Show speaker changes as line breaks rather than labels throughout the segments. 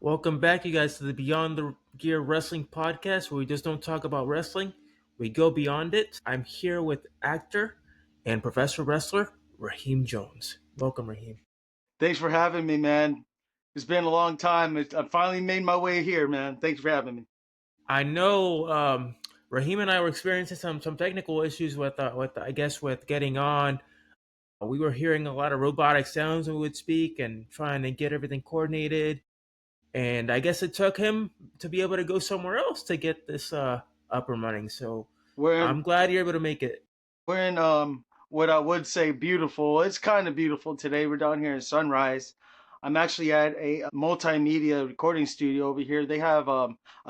Welcome back, you guys, to the Beyond the Gear Wrestling podcast, where we just don't talk about wrestling, we go beyond it. I'm here with actor and professional wrestler Raheem Jonez. Welcome, Raheem.
Thanks for having me, man. It's been a long time. I finally made my way here, man. Thanks for having me.
I know Raheem and I were experiencing some technical issues with I guess with getting on. We were hearing a lot of robotic sounds when we would speak and trying to get everything coordinated. And I guess it took him to be able to go somewhere else to get this up and running. So
We're in
I'm glad you're able to make it.
we're in what I would say beautiful. It's kind of beautiful today. We're down here in Sunrise. I'm actually at a multimedia recording studio over here. They have a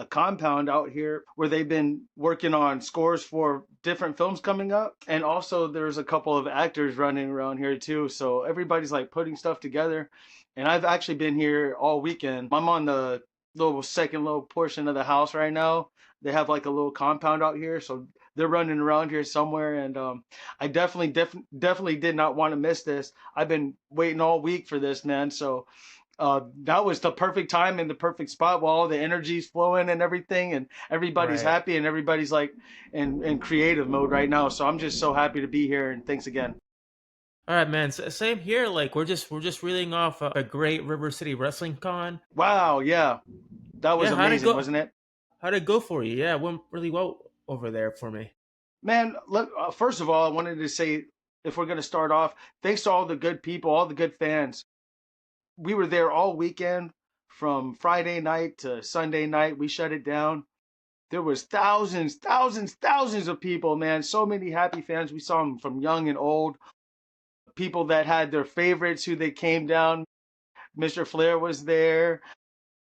compound out here where they've been working on scores for different films coming up, and also there's a couple of actors running around here too. So everybody's like putting stuff together, and I've actually been here all weekend. I'm on the second little portion of the house right now. They have like a little compound out here, so they're running around here somewhere, and I definitely did not want to miss this. I've been waiting all week for this, man. So that was the perfect time and the perfect spot while all the energy's flowing and everything, and everybody's
Right.
happy and everybody's like in creative mode right now. So I'm just so happy to be here, and thanks again.
All right, man. Same here. Like we're just reeling off a great River City Wrestling Con.
Wow, yeah, that was
Yeah,
amazing, wasn't it?
how'd it go for you? Yeah, it went really well over there for me.
Man, first of all, I wanted to say, if we're going to start off, thanks to all the good people, all the good fans. We were there all weekend from Friday night to Sunday night. We shut it down. There was thousands of people, man. So many happy fans. We saw them from young and old. People that had their favorites who they came down. Mr. Flair was there.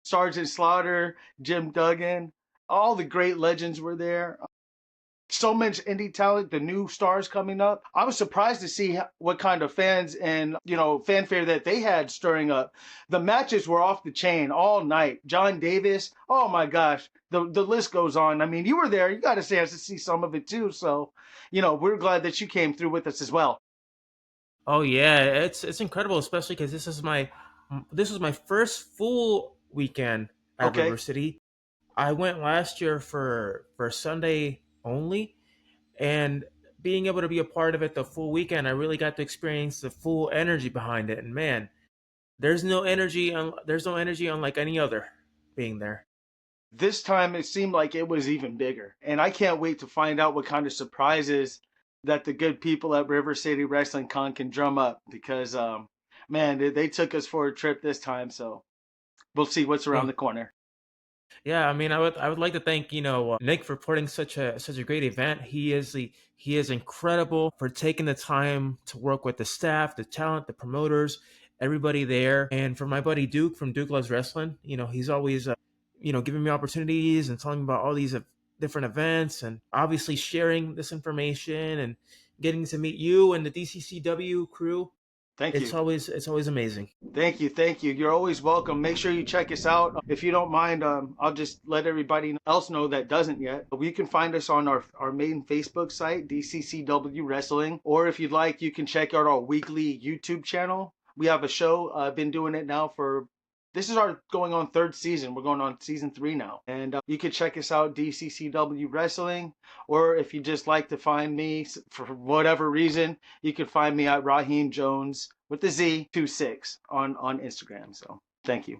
Sergeant Slaughter, Jim Duggan. All the great legends were there. So much indie talent, the new stars coming up. I was surprised to see what kind of fans and fanfare that they had stirring up. The matches were off the chain all night. John Davis, oh my gosh, the list goes on. I mean, you were there, you got a chance to see some of it too. So, we're glad that you came through with us as well.
Oh yeah, it's incredible, especially because this was my first full weekend at River
Okay.
City. I went last year for Sunday only, and being able to be a part of it the full weekend, I really got to experience the full energy behind it. And man, there's no energy unlike any other being there.
This time it seemed like it was even bigger. And I can't wait to find out what kind of surprises that the good people at River City Wrestling Con can drum up because, man, they took us for a trip this time. So we'll see what's around
Oh
the corner.
yeah, I mean, I would like to thank Nick for putting such a great event. He is incredible for taking the time to work with the staff, the talent, the promoters, everybody there, and for my buddy Duke from Duke Loves Wrestling. He's always giving me opportunities and telling me about all these different events, and obviously sharing this information and getting to meet you and the DCCW crew.
Thank you.
It's always amazing.
Thank you. Thank you. You're always welcome. Make sure you check us out. If you don't mind, I'll just let everybody else know that doesn't yet. You can find us on our main Facebook site, DCCW Wrestling. Or if you'd like, you can check out our weekly YouTube channel. We have a show. I've been doing it now this is our going on third season. We're going on season 3 now. And you can check us out, DCCW Wrestling. Or if you just like to find me for whatever reason, you can find me at Raheem Jonez with the Z26 on Instagram. So thank you.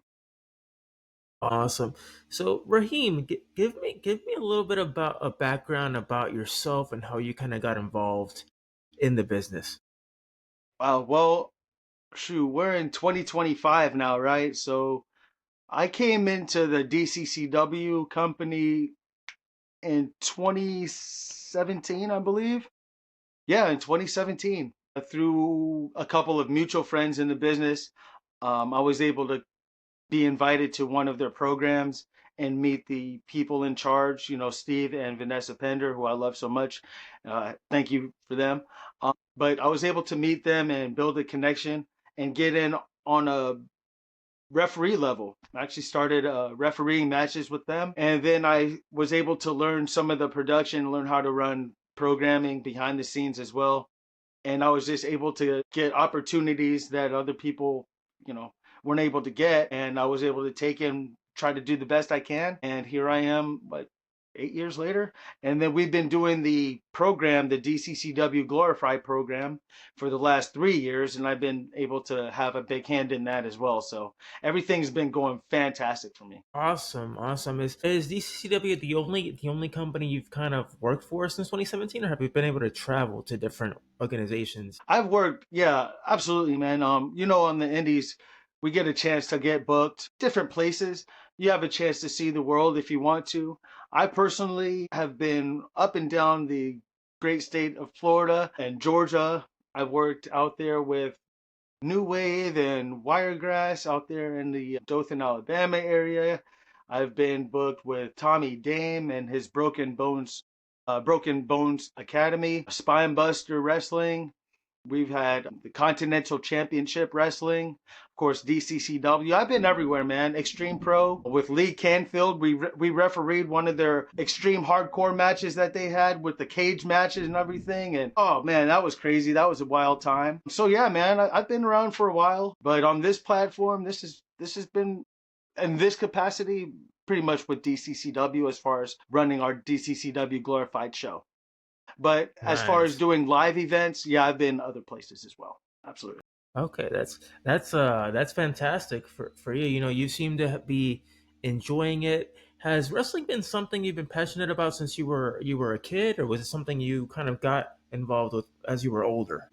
Awesome. So Raheem, give me a little bit about a background about yourself and how you kind of got involved in the business.
Well, shoot, we're in 2025 now, right? So I came into the DCCW company in 2017, I believe. Yeah, in 2017, through a couple of mutual friends in the business, I was able to be invited to one of their programs and meet the people in charge, Steve and Vanessa Pender, who I love so much. Thank you for them. But I was able to meet them and build a connection and get in on a referee level. I actually started refereeing matches with them. And then I was able to learn some of the production, learn how to run programming behind the scenes as well. And I was just able to get opportunities that other people, you know, weren't able to get, and I was able to take and try to do the best I can. And here I am, what, 8 years later. And then we've been doing the program, the DCCW Glorify program, for the last 3 years, and I've been able to have a big hand in that as well. So everything's been going fantastic for me.
Awesome, awesome. Is DCCW the only company you've kind of worked for since 2017, or have you been able to travel to different organizations?
I've worked, yeah, absolutely, man. On the indies, we get a chance to get booked different places. You have a chance to see the world if you want to. I personally have been up and down the great state of Florida and Georgia. I've worked out there with New Wave and Wiregrass out there in the Dothan, Alabama area. I've been booked with Tommy Dame and his Broken Bones Academy, Spinebuster Wrestling. We've had the Continental Championship Wrestling, of course, DCCW. I've been everywhere, man. Extreme Pro with Lee Canfield. We refereed one of their extreme hardcore matches that they had with the cage matches and everything. And oh man, that was crazy. That was a wild time. So yeah, man, I've been around for a while, but on this platform, this has been in this capacity pretty much with DCCW as far as running our DCCW glorified show. But as far as
Nice.
doing live events, yeah, I've been other places as well. Absolutely.
Okay, that's fantastic for you. You know, you seem to be enjoying it. Has wrestling been something you've been passionate about since you were a kid, or was it something you kind of got involved with as you were older?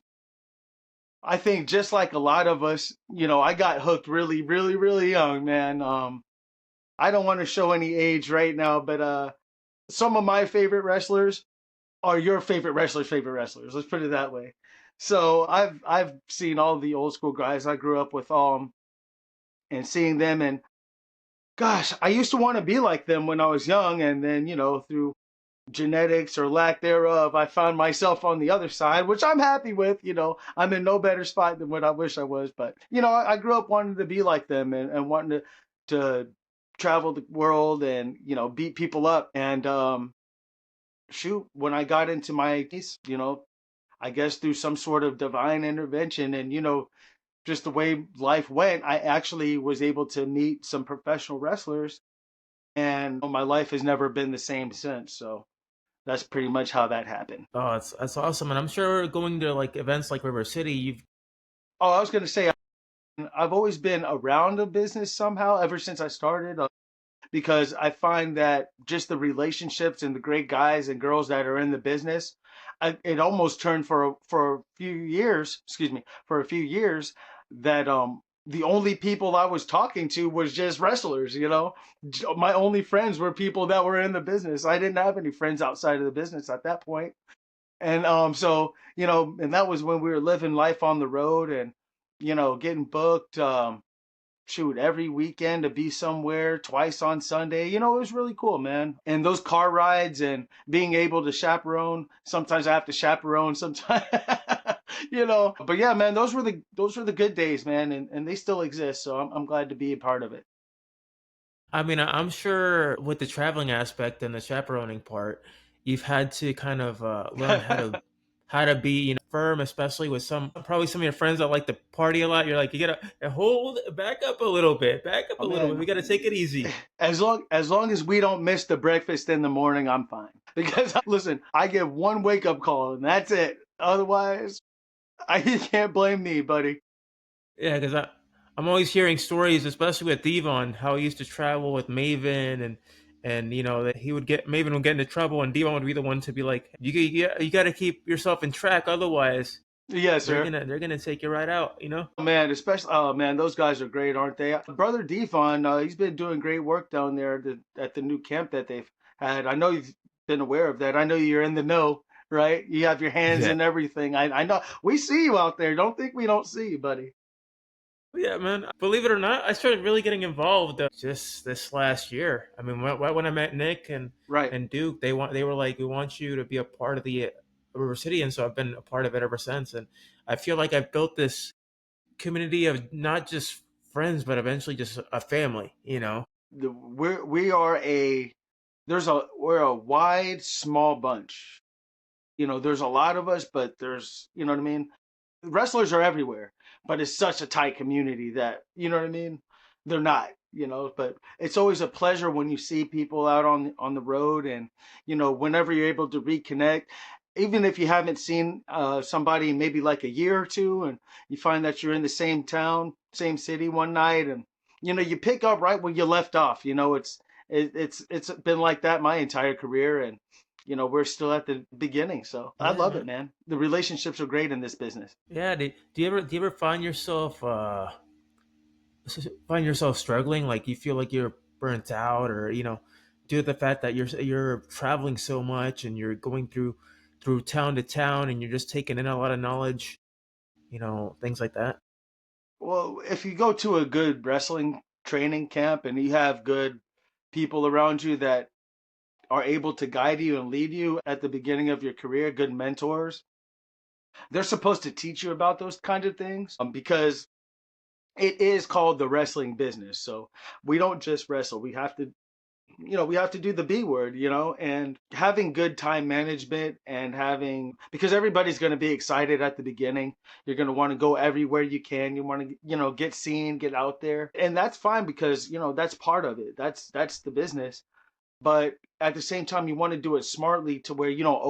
I think just like a lot of us, I got hooked really, really, really young, man. I don't want to show any age right now, but some of my favorite wrestlers are your favorite wrestlers' favorite wrestlers. Let's put it that way. So I've seen all the old school guys. I grew up with and seeing them, and gosh, I used to want to be like them when I was young, and then through genetics or lack thereof, I found myself on the other side, which I'm happy with. I'm in no better spot than what I wish I was. But I grew up wanting to be like them and wanting to travel the world and beat people up. And shoot, when I got into my case, I guess through some sort of divine intervention and just the way life went, I actually was able to meet some professional wrestlers, and my life has never been the same since. So that's pretty much how that happened.
Oh, that's awesome, and I'm sure going to like events like River City, you've
Oh, I was going to say, I've always been around a business somehow ever since I started, because I find that just the relationships and the great guys and girls that are in the business, it almost turned for a few years, excuse me, for a few years that the only people I was talking to was just wrestlers. My only friends were people that were in the business. I didn't have any friends outside of the business at that point. And so and that was when we were living life on the road and getting booked. Shoot, every weekend to be somewhere, twice on Sunday. It was really cool, man. And those car rides and being able to chaperone. Sometimes I have to chaperone. Sometimes, But yeah, man, those were the good days, man, and they still exist. So I'm glad to be a part of it.
I mean, I'm sure with the traveling aspect and the chaperoning part, you've had to kind of learn how to be, firm, especially with probably some of your friends that like to party a lot. You're like, you gotta hold back up a little bit, back up
Oh
a little bit.
man,
We gotta take it easy.
as long as we don't miss the breakfast in the morning, I'm fine. Because listen, I get one wake up call and that's it. Otherwise, you can't blame me, buddy.
Yeah, because I'm always hearing stories, especially with Devon, how he used to travel with Maven and that he would get Maven would get into trouble and Devon would be the one to be like, you got to keep yourself in track, otherwise
Yes,
they're
sir.
gonna take you right out.
Oh, man, especially oh man, those guys are great, aren't they? Brother Defon, he's been doing great work down there at the new camp that they've had. I know you've been aware of that. I know you're in the know, right? You have your hands
Yeah.
in everything. I know. We see you out there. Don't think we don't see you, buddy.
Yeah, man. Believe it or not, I started really getting involved just this last year. I mean, when I met Nick and
Right.
and Duke, they were like, we want you to be a part of the River City, and so I've been a part of it ever since. And I feel like I've built this community of not just friends, but eventually just a family.
We're a wide, small bunch. There's a lot of us, but there's, you know what I mean? Wrestlers are everywhere. but it's such a tight community that, you know what I mean? They're not, but it's always a pleasure when you see people out on the road, and whenever you're able to reconnect, even if you haven't seen somebody maybe like a year or two, and you find that you're in the same town, same city one night, and you pick up right where you left off. It's been like that my entire career, and we're still at the beginning, so I
Yeah,
love it,
man.
man. The relationships are great in this business.
Yeah. Do you ever find yourself struggling, like you feel like you're burnt out, or due to the fact that you're traveling so much and you're going through town to town and you're just taking in a lot of knowledge, things like that.
Well, if you go to a good wrestling training camp and you have good people around you that are able to guide you and lead you at the beginning of your career, good mentors, they're supposed to teach you about those kind of things, because it is called the wrestling business. So we don't just wrestle. We have to do the B word, and having good time management, and because everybody's going to be excited at the beginning. You're going to want to go everywhere you can. You want to, get seen, get out there. And that's fine, because, that's part of it. That's the business. But at the same time, you want to do it smartly to where you don't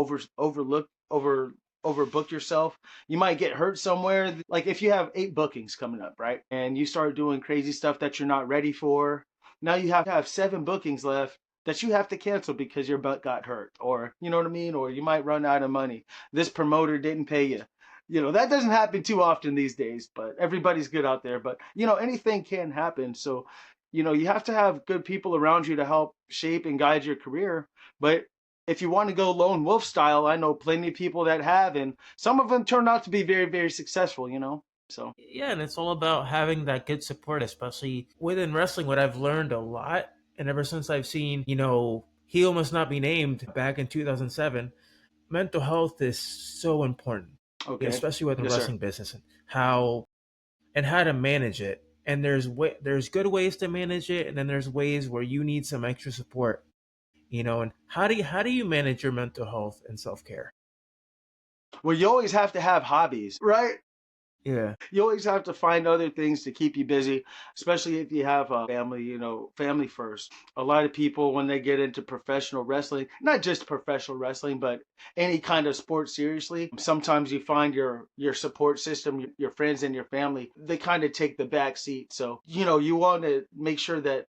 overbook yourself. You might get hurt somewhere. Like if you have 8 bookings coming up, right? And you start doing crazy stuff that you're not ready for. Now you have 7 bookings left that you have to cancel because your butt got hurt, or you know what I mean? Or you might run out of money. This promoter didn't pay you. That doesn't happen too often these days, but everybody's good out there. But anything can happen. So you have to have good people around you to help shape and guide your career. But if you want to go lone wolf style, I know plenty of people that have, and some of them turned out to be very, very successful. So,
Yeah, and it's all about having that good support, especially within wrestling. What I've learned a lot, and ever since I've seen, Heel Must Not Be Named back in 2007, mental health is so important,
okay.
especially within
Yes, sir.
wrestling business, and how to manage it. And there's good ways to manage it, and then there's ways where you need some extra support. And how do you manage your mental health and self care?
Well, you always have to have hobbies, right?
Yeah.
You always have to find other things to keep you busy, especially if you have a family, family first. A lot of people, when they get into professional wrestling, not just professional wrestling, but any kind of sport seriously, sometimes you find your support system, your friends and your family, they kind of take the back seat. So, you want to make sure that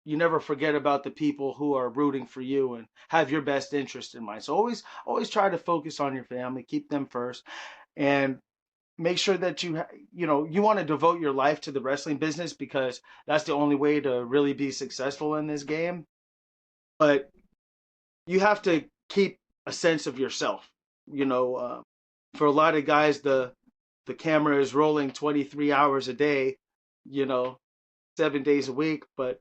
you never forget about the people who are rooting for you and have your best interest in mind. So always try to focus on your family, keep them first, and make sure that you want to devote your life to the wrestling business, because that's the only way to really be successful in this game. But you have to keep a sense of yourself. For a lot of guys, the camera is rolling 23 hours a day, you know 7 days a week, but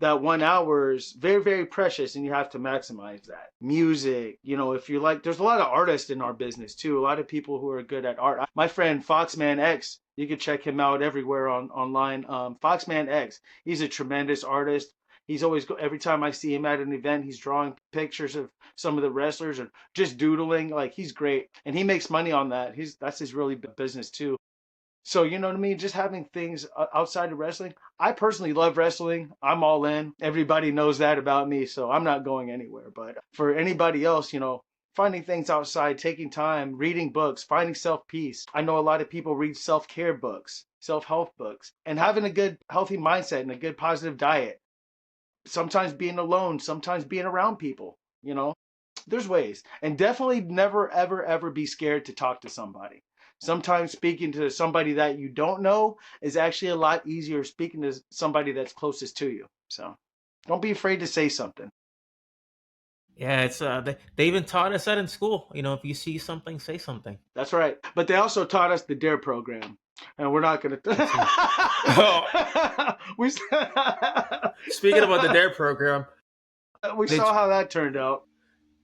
that 1 hour is very, very precious, and you have to maximize that. Music, if you like, there's a lot of artists in our business too. A lot of people who are good at art. My friend Foxman X, you can check him out everywhere online. Foxman X, he's a tremendous artist. He's always every time I see him at an event, he's drawing pictures of some of the wrestlers and just doodling. Like he's great, and he makes money on that. That's his really big business too. So you know what I mean? Just having things outside of wrestling. I personally love wrestling. I'm all in. Everybody knows that about me, so I'm not going anywhere. But for anybody else, finding things outside, taking time, reading books, finding self peace. I know a lot of people read self care books, self help books, and having a good healthy mindset and a good positive diet. Sometimes being alone, sometimes being around people. There's ways, and definitely never ever ever be scared to talk to somebody. Sometimes speaking to somebody that you don't know is actually a lot easier speaking to somebody that's closest to you. So don't be afraid to say something.
Yeah, it's they even taught us that in school. If you see something, say something.
That's right. But they also taught us the dare program, and we're not going
I see. Oh,
to we
speaking about the Dare program,
we
they
saw how that turned out.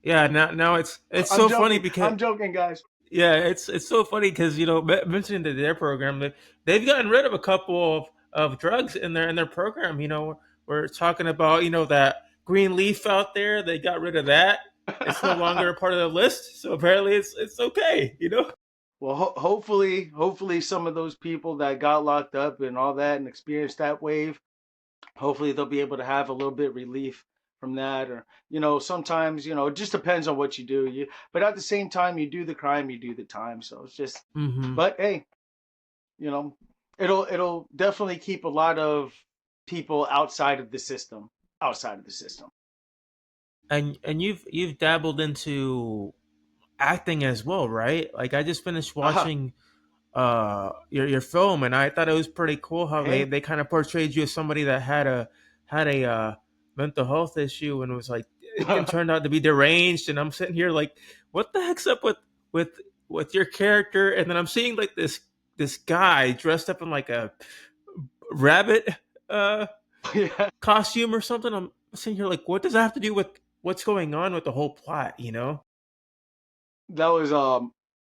yeah, now it's
I'm
so funny
joking.
because
I'm joking, guys.
yeah, it's so funny because mentioning the Dare program, they've gotten rid of a couple of drugs in their program. We're talking about that green leaf out there. They got rid of that. It's no longer a part of the list, so apparently it's okay.
Well, hopefully, some of those people that got locked up and all that and experienced that wave, hopefully they'll be able to have a little bit relief from that. Or sometimes it just depends on what you do. But at the same time, you do the crime, you do the time. So it's just.
Hmm.
But hey, you know, it'll definitely keep a lot of people outside of the system.
And you've dabbled into acting as well, right? Like I just finished
Aha.
watching your film, and I thought it was pretty cool how they
Hey.
they kind of portrayed you as somebody that had a mental health issue, and was like it turned out to be deranged. And I'm sitting here like, what the heck's up with with your character? And then I'm seeing like this guy dressed up in like a rabbit uh
Yeah.
costume or something. I'm sitting here like, what does that have to do with what's going on with the whole plot, you know?
That was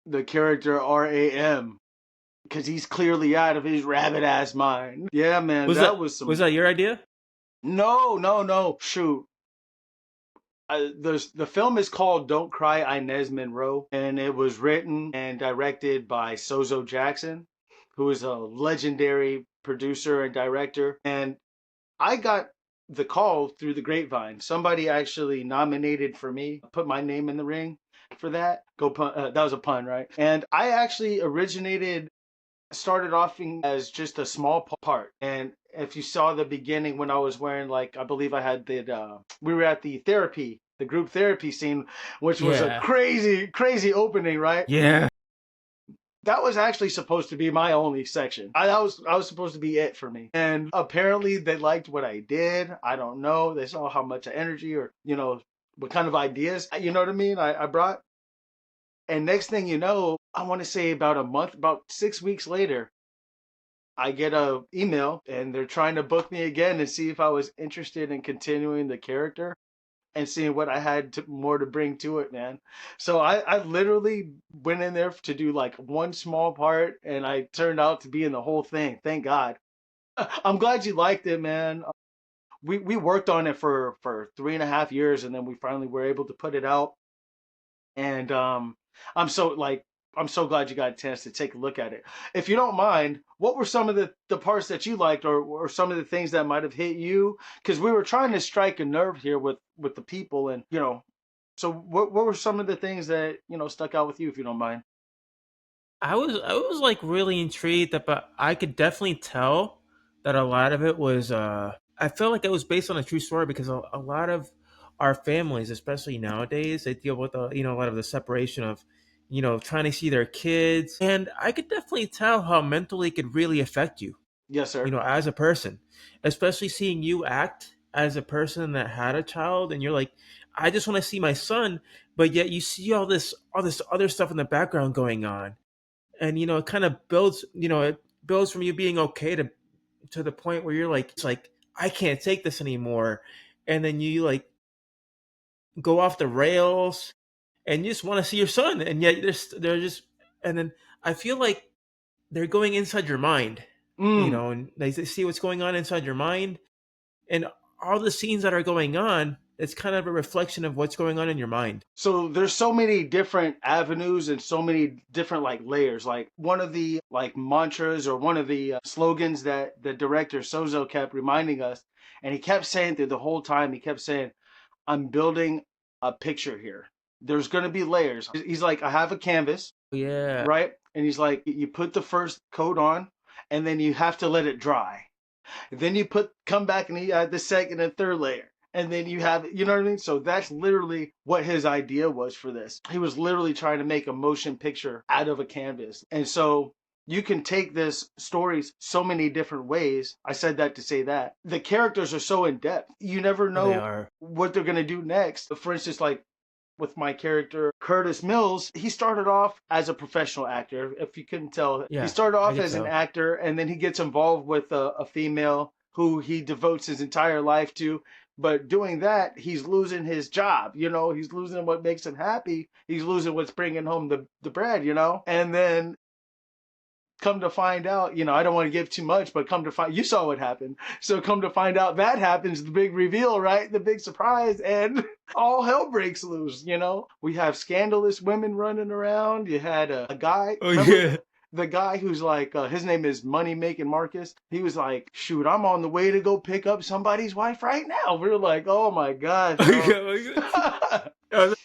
the character RAM, because he's clearly out of his rabbit ass mind. Yeah, man,
Was
that
that
was
was
some.
that your idea?
No, no, no. Shoot. The film is called "Don't Cry, Inez Monroe," and it was written and directed by Sozo Jackson, who is a legendary producer and director. And I got the call through the grapevine. Somebody actually nominated for me, put my name in the ring for that. Go pun. That was a pun, right? And I actually started off as just a small part. And if you saw the beginning when I was wearing, like, I believe I had we were at the group therapy scene, which was a
Yeah.
crazy, crazy opening, right?
Yeah.
That was actually supposed to be my only section. I was supposed to be it for me. And apparently they liked what I did. I don't know. They saw how much energy, or what kind of ideas, you know what I mean, I brought. And next thing you know, I want to say about 6 weeks later, I get a email and they're trying to book me again and see if I was interested in continuing the character and seeing what I had more to bring to it, man. So I literally went in there to do like one small part, and I turned out to be in the whole thing. Thank God. I'm glad you liked it, man. We worked on it for 3.5 years, and then we finally were able to put it out. And I'm so like I'm so glad you got a chance to take a look at it. If you don't mind, what were some of the parts that you liked, or some of the things that might have hit you? Because we were trying to strike a nerve here with the people, and so what were some of the things that stuck out with you, if you don't mind?
I was like really intrigued, but I could definitely tell that a lot of it was I felt like it was based on a true story, because a lot of our families, especially nowadays, they deal with a lot of the separation of trying to see their kids, and I could definitely tell how mentally it could really affect you,
Yes, sir.
as a person, especially seeing you act as a person that had a child, and you're like, I just want to see my son, but yet you see all this other stuff in the background going on, and it kind of builds from you being okay to the point where you're like, it's like, I can't take this anymore, and then you like go off the rails, and you just want to see your son, and yet they're just, and then I feel like they're going inside your mind,
Mm.
and they see what's going on inside your mind, and all the scenes that are going on, it's kind of a reflection of what's going on in your mind.
So there's so many different avenues and so many different like layers. Like one of the like mantras, or one of the slogans that the director Sozo kept reminding us, and he kept saying through the whole time, he kept saying, "I'm building a picture here. There's going to be layers." He's like, "I have a canvas,
Yeah.
right?" And he's like, "You put the first coat on, and then you have to let it dry. Then you come back and you add the second and third layer. And then you have, you know what I mean?" So that's literally what his idea was for this. He was literally trying to make a motion picture out of a canvas. And so you can take this stories so many different ways. I said that to say that. The characters are so in depth. You never
They
know
are.
what they're going to do next. For instance, like with my character Curtis Mills, he started off as a professional actor. If you couldn't tell, he
Yeah,
started
I
off
could
as an
tell.
actor, and then he gets involved with a female who he devotes his entire life to. But doing that, he's losing his job. He's losing what makes him happy. He's losing what's bringing home the bread. And then come to find out, I don't want to give too much, but come to find, you saw what happened. So come to find out that happens, the big reveal, right? The big surprise, and all hell breaks loose. We have scandalous women running around. You had a guy,
Oh
remember
yeah.
the guy who's like, his name is Money Making Marcus. He was like, shoot, I'm on the way to go pick up somebody's wife right now. We are like, oh my gosh,
Oh
bro.
yeah. Oh, yeah. Oh,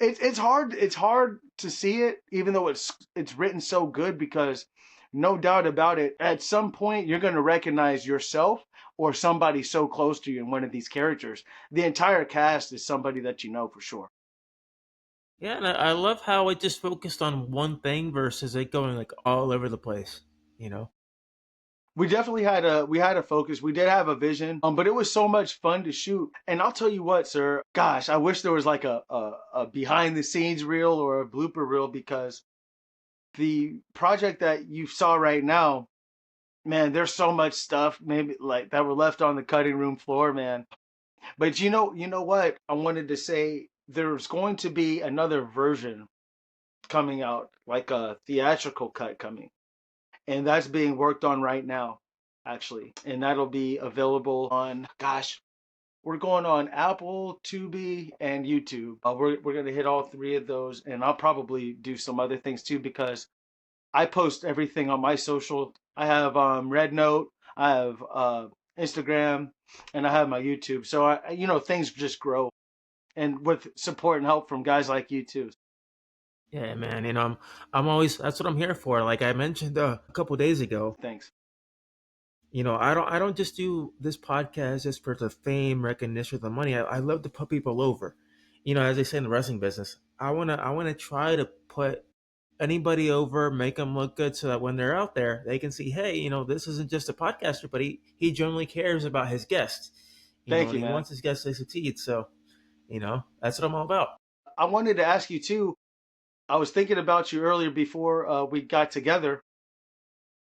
It's hard to see it, even though it's written so good, because no doubt about it, at some point you're going to recognize yourself or somebody so close to you in one of these characters. The entire cast is somebody that you know for sure.
yeah, and I love how it just focused on one thing versus it going like all over the place. You know.
We had a focus. We did have a vision, but it was so much fun to shoot. And I'll tell you what, sir. Gosh, I wish there was like a behind the scenes reel or a blooper reel, because the project that you saw right now, man, there's so much stuff maybe like that were left on the cutting room floor, man. But you know what? I wanted to say there's going to be another version coming out, like a theatrical cut coming, and that's being worked on right now, actually, and that'll be available on. Gosh, we're going on Apple, Tubi, and YouTube. We're gonna hit all three of those, and I'll probably do some other things too, because I post everything on my social. I have Red Note, I have Instagram, and I have my YouTube. So things just grow, and with support and help from guys like you too.
Yeah, man. I'm always that's what I'm here for. Like I mentioned a couple days ago.
Thanks.
I don't just do this podcast just for the fame, recognition, the money. I love to put people over. As they say in the wrestling business, I wanna try to put anybody over, make them look good, so that when they're out there, they can see, hey, this isn't just a podcaster, but he genuinely cares about his guests,
Thank
and
you,
he
man.
wants his guests to succeed. So, that's what I'm all about.
I wanted to ask you too. I was thinking about you earlier before we got together.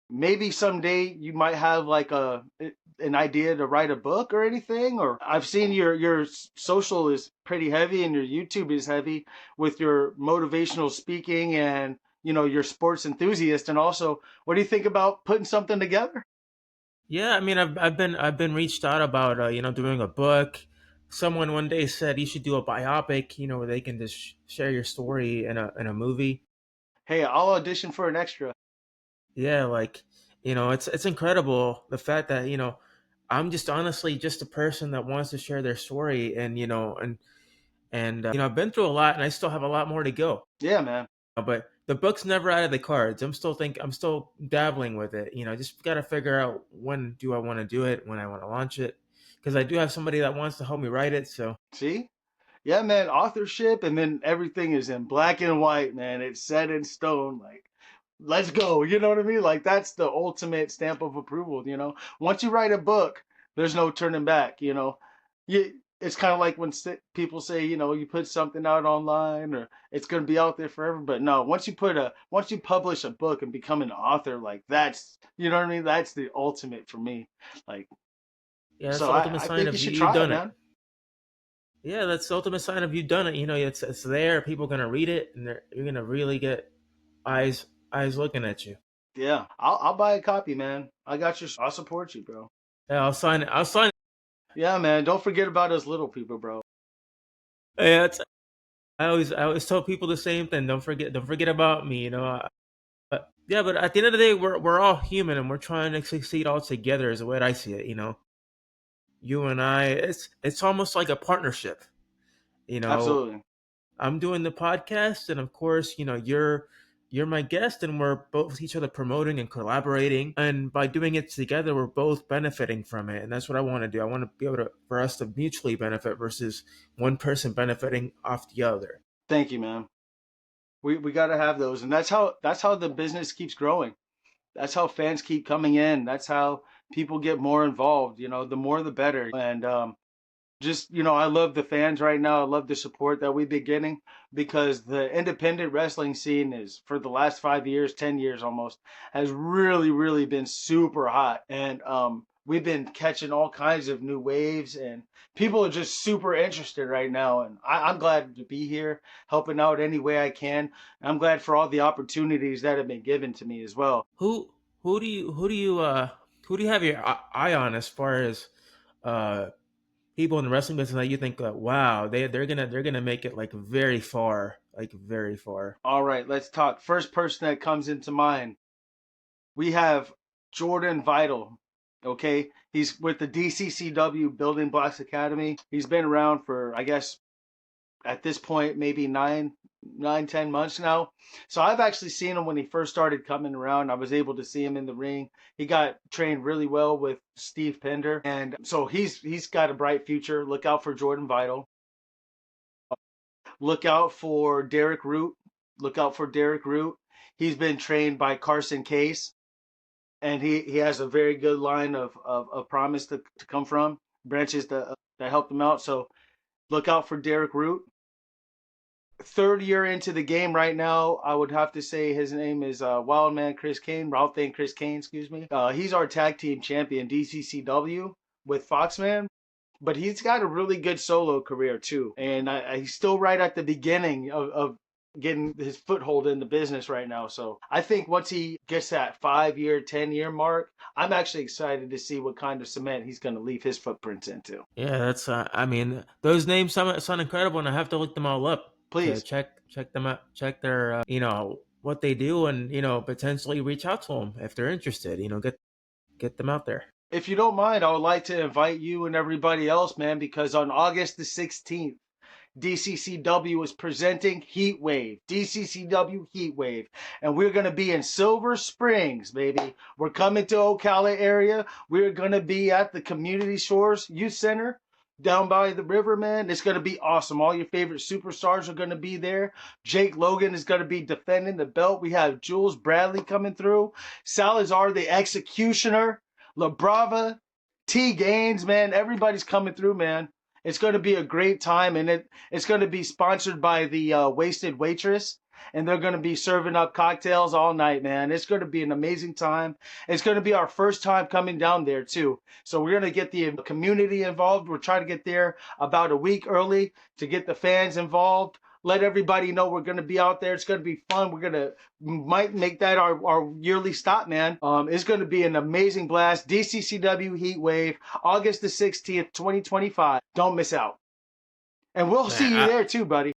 Maybe someday you might have like an idea to write a book or anything. Or I've seen your social is pretty heavy and your YouTube is heavy with your motivational speaking, and your sports enthusiast. And also, what do you think about putting something together?
Yeah, I mean, I've been reached out about doing a book. Someone one day said you should do a biopic, where they can just share your story in a movie.
Hey, I'll audition for an extra.
Yeah, like it's incredible the fact that I'm just honestly just a person that wants to share their story, and I've been through a lot, and I still have a lot more to go.
Yeah, man.
But the book's never out of the cards. I'm still dabbling with it. Just got to figure out when do I want to do it, when I want to launch it, because I do have somebody that wants to help me write it. So
See? Yeah, man, authorship, and then everything is in black and white, man. It's set in stone. Like, let's go. You know what I mean? Like, that's the ultimate stamp of approval. Once you write a book, there's no turning back. It's kind of like when people say, you put something out online or it's going to be out there forever. But no, once you publish a book and become an author, like that's, you know what I mean? That's the ultimate for me. Like,
yeah, that's
so
the ultimate
I
sign
think you
of
should
you've
try it,
done it.
man.
Yeah, that's the ultimate sign of you've done it. It's there. People are gonna read it, and you're gonna really get eyes looking at you.
Yeah, I'll buy a copy, man. I got you. I'll support you, bro.
Yeah, I'll sign it. I'll sign it.
Yeah, man. Don't forget about us little people, bro.
Yeah, I always tell people the same thing. Don't forget about me. But yeah, but at the end of the day, we're all human, and we're trying to succeed all together. Is the way I see it. You and I, it's almost like a partnership. You know,
Absolutely.
I'm doing the podcast, and of course, you're my guest, and we're both each other promoting and collaborating. And by doing it together, we're both benefiting from it, and that's what I want to do. I want to be able to for us to mutually benefit versus one person benefiting off the other.
Thank you, man. We got to have those, and that's how the business keeps growing. That's how fans keep coming in. That's how people get more involved. The more the better. And just I love the fans right now. I love the support that we've been getting, because the independent wrestling scene is, for the last 5 years, 10 years almost, has really really been super hot. And we've been catching all kinds of new waves, and people are just super interested right now. And I'm glad to be here, helping out any way I can. I'm glad for all the opportunities that have been given to me as well.
Who who do you have your eye on as far as uh people in the wrestling business that you think wow, they're gonna make it like very far, like very far.
All right, let's talk. First person that comes into mind, we have Jordan Vital. Okay, he's with the DCCW Building Blocks Academy. He's been around for, I guess, at this point maybe 10 months now. So I've actually seen him when he first started coming around. I was able to see him in the ring. He got trained really well with Steve Pender, and so he's got a bright future. Look out for Jordan Vital. Look out for Derek Root. Look out for Derek Root. He's been trained by Carson Case, and he has a very good line of promise to come from, branches that help him out. So look out for Derek Root. Third year into the game right now, I would have to say his name is Wildman Chris Kane, Ralph Chris Kane, excuse me. He's our tag team champion, DCCW, with Foxman. But he's got a really good solo career too, and he's still right at the beginning of getting his foothold in the business right now. So I think once he gets that 5 year, 10 year mark, I'm actually excited to see what kind of cement he's going to leave his footprints into.
Yeah, that's I mean, those names sound incredible, and I have to look them all up to
Please,
check them out, check their what they do, and potentially reach out to them if they're interested. Get them out there.
if you don't mind, I would like to invite you and everybody else, man, because on August the 16th, DCCW is presenting Heat Wave, DCCW Heat Wave, and we're going to be in Silver Springs, baby. We're coming to Ocala area. We're going to be at the Community Shores Youth Center down by the river, man. It's going to be awesome. All your favorite superstars are going to be there. Jake Logan is going to be defending the belt. We have Jules Bradley coming through. Salazar the Executioner. La Brava. T Gaines, man. Everybody's coming through, man. It's going to be a great time, and it's going to be sponsored by the Wasted Waitress, and they're going to be serving up cocktails all night, man. It's going to be an amazing time. It's going to be our first time coming down there, too. So we're going to get the community involved. We're trying to get there about a week early to get the fans involved. Let everybody know we're going to be out there. It's going to be fun. We're going to might make that our yearly stop, man. It's going to be an amazing blast. DCCW Heat Wave, August the 16th, 2025. Don't miss out. And we'll
Man,
see you there too, buddy.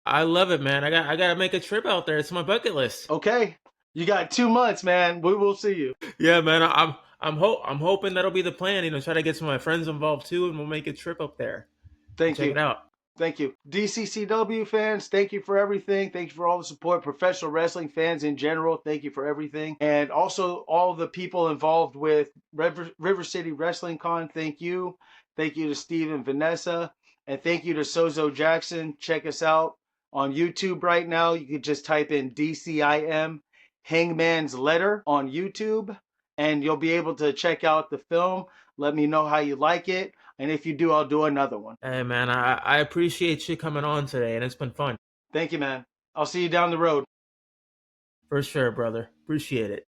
I love it, man. I gotta make a trip out there. It's on my bucket list.
Okay. You got 2 months, man. We will see you.
Yeah, man. I'm hoping that'll be the plan. Try to get some of my friends involved too, and we'll make a trip up there and
Thank
check
you.
it out.
Thank you. DCCW fans, thank you for everything. Thank you for all the support. Professional wrestling fans in general, thank you for everything. And also all the people involved with River City Wrestling Con, thank you. Thank you to Steve and Vanessa. And thank you to Sozo Jackson. Check us out on YouTube right now. You can just type in DCIM Hangman's Letter on YouTube, and you'll be able to check out the film. Let me know how you like it. And if you do, I'll do another one.
Hey, man. I appreciate you coming on today, and it's been fun
Thank you, man. I'll see you down the road.
for sure, brother. Appreciate it.